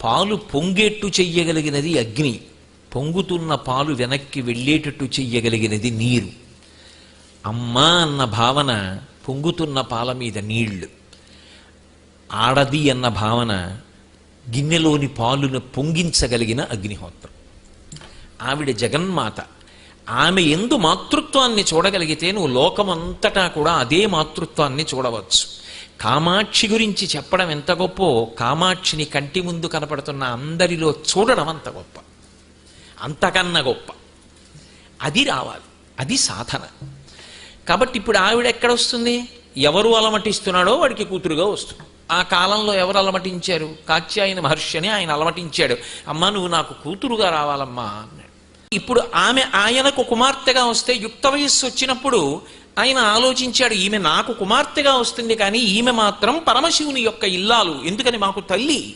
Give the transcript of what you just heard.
పాలు పొంగేట్టు చెయ్యగలిగినది అగ్ని, పొంగుతున్న పాలు వెనక్కి వెళ్ళేటట్టు చెయ్యగలిగినది నీరు. అమ్మా అన్న భావన పొంగుతున్న పాల మీద నీళ్లు, ఆడది అన్న భావన గిన్నెలోని పాలును పొంగించగలిగిన అగ్నిహోత్రం. ఆవిడ జగన్మాత. ఆమె యందు మాతృత్వాన్ని చూడగలిగితే నువ్వు లోకమంతటా కూడా అదే మాతృత్వాన్ని చూడవచ్చు. కామాక్షి గురించి చెప్పడం ఎంత గొప్పో, కామాక్షిని కంటి ముందు కనపడుతున్న అందరిలో చూడడం అంత గొప్ప, అంతకన్నా గొప్ప. అది రావాలి, అది సాధన. కాబట్టి ఇప్పుడు ఆవిడ ఎక్కడొస్తుంది? ఎవరు అలమటిస్తున్నాడో వాడికి కూతురుగా వస్తుంది. ఆ కాలంలో ఎవరు అలమటించారు? కాత్యాయన మహర్షి అని ఆయన అలమటించాడు. అమ్మా నువ్వు నాకు కూతురుగా రావాలమ్మా అన్నాడు. ఇప్పుడు ఆమె ఆయనకు కుమార్తెగా వస్తే యుక్త వయస్సు వచ్చినప్పుడు ఆయన ఆలోచించాడు, ఈమె నాకు కుమార్తెగా వస్తుంది కానీ ఈమె మాత్రం పరమశివుని యొక్క ఇల్లాలు, ఎందుకని మాకు తల్లి.